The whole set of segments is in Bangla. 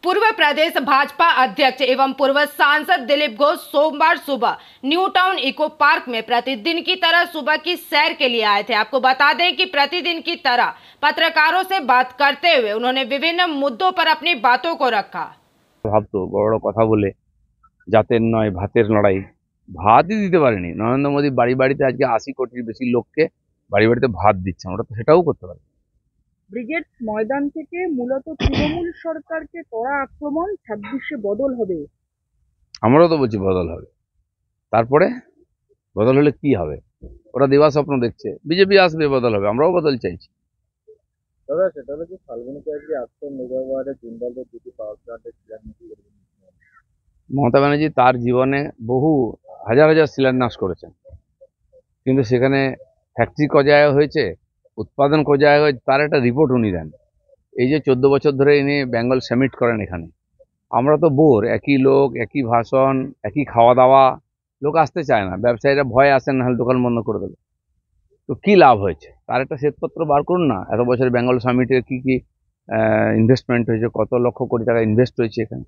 पूर्व प्रदेश भाजपा अध्यक्ष एवं पूर्व सांसद दिलीप घोष सोमवार सुबह न्यू टाउन इको पार्क में प्रतिदिन की तरह सुबह की सैर के लिए आए थे। आपको बता दें कि प्रतिदिन की तरह पत्रकारों से बात करते हुए उन्होंने विभिन्न मुद्दों पर अपनी बातों को रखा। ভাবতো বড় কথা বলে জাতের নয় ভাতের লড়াই ভাতই দিতে পারেনি নরেন্দ্র মোদী বাড়ি বাড়িতে আজকে 80 কোটির বেশি লোককে বাড়ি বাড়িতে ভাত দিচ্ছে। আমরা তো সেটাও করতে পারি। ব্রিগেড ময়দান থেকে মূলত তৃণমূল সরকারকে কড়া আক্রমণ, 26-এ বদল হবে। আমরাও তো বলছি বদল হবে, তারপরে বদল হলে কি হবে? ওরা দেওয়া স্বপ্ন দেখছে, বিজেপি আসবে বদল হবে, আমরাও বদল চাইছি। দাদা সেটা হলো যে ফাল্গুনিতে আজকে 800 মেগাওয়াটের জিন্দালের দুটি পাওয়ার প্ল্যান্টের শিলান্যাস করবেন। মমতা ব্যানার্জি তার জীবনে বহু হাজার হাজার শিলান্যাস করেছেন, কিন্তু সেখানে ফ্যাক্টরি কজায় হয়েছে, উৎপাদন কজায় হয়েছে, তার একটা রিপোর্ট উনি দেন। এই যে 14 বছর ধরে ইনি বেঙ্গল সামিট করেন এখানে, আমরা তো বোর, একই লোক, একই ভাষণ, একই খাওয়া দাওয়া, লোক আসতে চায় না, ব্যবসায়ীরা ভয় আসেন না হলে দোকান বন্ধ করে দেবে। তো কি লাভ হয়েছে? তার একটা শ্বেতপত্র বার করুন না, এত বছর বেঙ্গল সামিটে কি কি ইনভেস্টমেন্ট হয়েছে, কত লক্ষ কোটি টাকা ইনভেস্ট হয়েছে এখানে,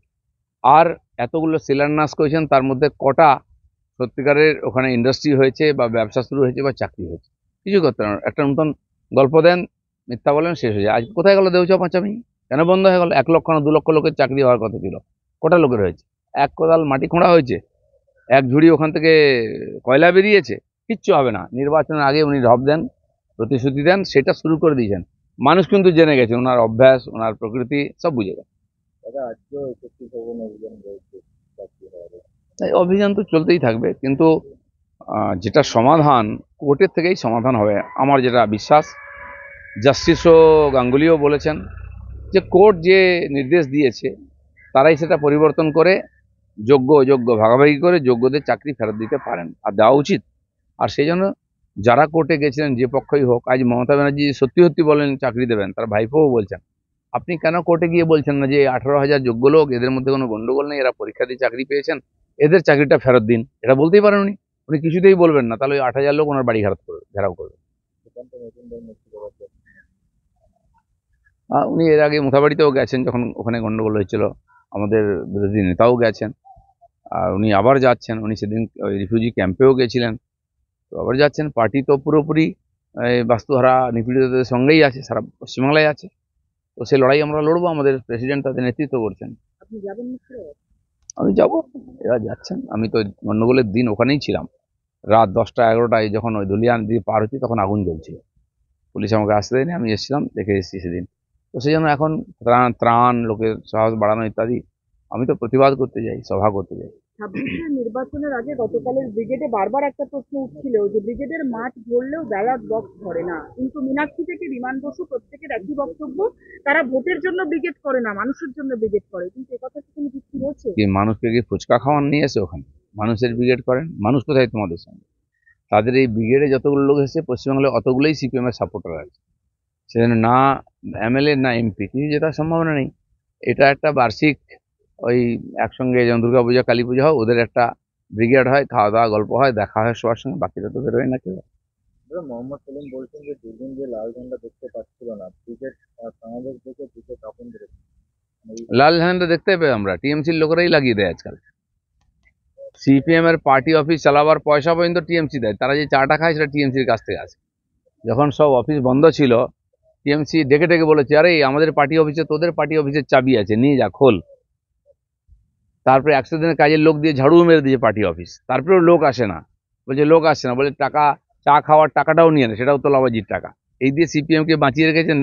আর এতগুলো শিলান্যাস করেছেন, তার মধ্যে কটা সত্যিকারের ওখানে ইন্ডাস্ট্রি হয়েছে বা ব্যবসা শুরু হয়েছে বা চাকরি হয়েছে? কিছু করতে না, একটা নতুন গল্প দেন, মিথ্যা বলেন, শেষ হয়ে যায়। আজ কোথায় গেল দেউচা পাঁচামি? কেন বন্ধ হয়ে গেল? 1 লক্ষ না 2 লক্ষ লোকের চাকরি হওয়ার কথা ছিল, কটা লোকের হয়েছে? এক কোদাল মাটি খোঁড়া হয়েছে, এক ঝুড়ি ওখান থেকে কয়লা বেরিয়েছে, কিচ্ছু হবে না। নির্বাচনের আগে উনি ঢপ দেন, প্রতিশ্রুতি দেন, সেটা শুরু করে দিয়েছেন। মানুষ কিন্তু জেনে গেছে, ওনার অভ্যাস, ওনার প্রকৃতি সব বুঝে গেছে। দাদা আজকেও 61 ভবন অভিযান রয়েছে চাকরি হওয়ার। তাই অভিযান তো চলতেই থাকবে, কিন্তু যেটা সমাধান কোর্টের থেকেই সমাধান হবে আমার যেটা বিশ্বাস। জাস্টিসও গাঙ্গুলিও বলেছেন যে কোর্ট যে নির্দেশ দিয়েছে তারাই সেটা পরিবর্তন করে যোগ্য অযোগ্য ভাগাভাগি করে যোগ্যদের চাকরি ফেরত দিতে পারেন, আর দেওয়া উচিত। আর সেই জন্য যারা কোর্টে গেছিলেন, যে পক্ষই হোক, আজ মমতা ব্যানার্জি সত্যি সত্যি বলেন চাকরি দেবেন, তার ভাইপোও বলছেন। আপনি কেন কোর্টে গিয়ে বলছেন না যে 18,000 যোগ্য লোক, এদের মধ্যে কোনো গন্ডগোল নেই, এরা পরীক্ষা দিয়ে চাকরি পেয়েছেন, এদের চাকরিটা ফেরত দিন? এটা বলতেই পারেন উনি। উনি কিছুতেই বলবেন না, তাহলে ওই 8,000 লোক ওনার বাড়ি ঘেরাও করবে। সেখানটা নতুন দল মুক্তি দেওয়ার জন্য। উনি এর আগে মুথাবাড়িতেও গেছেন, যখন ওখানে গন্ডগোল হয়েছিল, আমাদের বিরোধী নেতাও গেছেন, আর উনি আবার যাচ্ছেন। উনি সেদিন ওই রিফিউজি ক্যাম্পেও গেছিলেন, তো আবার যাচ্ছেন। পার্টি তো পুরোপুরি বাস্তুহারা নিপীড়িতদের সঙ্গেই আছে, সারা পশ্চিমবাংলায় আছে। তো সেই লড়াই আমরা লড়বো, আমাদের প্রেসিডেন্ট তাদের নেতৃত্ব করছেন। আপনি যাবেন মুর্শিদাবাদ? আমি যাব, এরা যাচ্ছেন। আমি তো গন্ডগোলের দিন ওখানেই ছিলাম, রাত 10টা-11টায় যখন ওই ধুলিয়ান দিয়ে পার হচ্ছি তখন আগুন জ্বলছিল, পুলিশ আমাকে আসতে দেয়নি, আমি এসেছিলাম, দেখে এসেছি সেদিন। তো সেই জন্য এখন ত্রাণ, লোকের সাহস বাড়ানো ইত্যাদি, আমি তো প্রতিবাদ করতে যাই, সভা করতে যাই। 26-এর নির্বাচনের আগে গতকালের ব্রিগেডে বারবার একটা প্রশ্ন উঠছিল যে ব্রিগেডের মাঠ ভরলেও ব্যালট বক্স ধরে না, কিন্তু মীনাক্ষী থেকে বিমান বসু প্রত্যেকের একই বক্তব্য, তারা ভোটের জন্য ব্রিগেড করে না, মানুষের জন্য ব্রিগেড করে। কিন্তু একথা কি কোনো যুক্তি রয়েছে? কি মানুষকে কি ফুচকা খাওয়ান নিয়ে এসে ওখানে মানুষের ব্রিগেড করেন? মানুষ কোথায় তোমাদের সঙ্গে? তাদের এই ব্রিগেডে যতগুলো লোক এসেছে পশ্চিমবাংলায় অতগুলোই সিপিএম এর সাপোর্টার আছে, সেজন্য না এমএলএ না এমপি কিছু জেতার সম্ভাবনা নেই। এটা একটা বার্ষিক, ওই একসঙ্গে যেমন দুর্গাপূজা, কালী পুজো হয়, ওদের একটা ব্রিগেড হয়, খাওয়া দাওয়া, গল্প হয়, দেখা হয় সবার সঙ্গে, বাকিটা তো বেরোয় না কেউ। দাদা মোহাম্মদ সেলিম বলছেন যে দুদিন যে লাল ঝান্ডা দেখতে পাচ্ছিল না, ক্রিকেট সমাবেশ দেখে ক্রিকেট কাপন ধরেছে। লাল ঝান্ডা দেখতে পেয়ে আমরা টিএমসির লোকেরাই লাগিয়ে দেয় আজকাল। সিপিএম এর পার্টি অফিস চালাবার পয়সা পর্যন্ত টিএমসি দেয়, তারা যে চাটা খায় সেটা টিএমসির কাছ থেকে আসে। যখন সব অফিস বন্ধ ছিল, টিএমসি ডেকে ডেকে বলেছে, আরে আমাদের পার্টি অফিসে, তোদের পার্টি অফিসের চাবি আছে, নিয়ে যা, খোল। তারপরে 100 দিনের কাজের লোক দিয়ে ঝাড়ুও মেরে দিয়েছে পার্টি অফিস, তারপরেও লোক আসে না। বলছে লোক আসছে না, বলে টাকা, চা খাওয়ার টাকাটাও নিয়ে নেয়, সেটাও তোলাবাজির টাকা। এই দিয়ে সিপিএম কে বাঁচিয়ে রেখেছেন,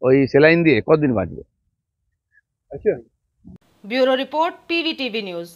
ওই সেলাইন দিয়ে কতদিন বাঁচবে? Bureau report, PVTV news.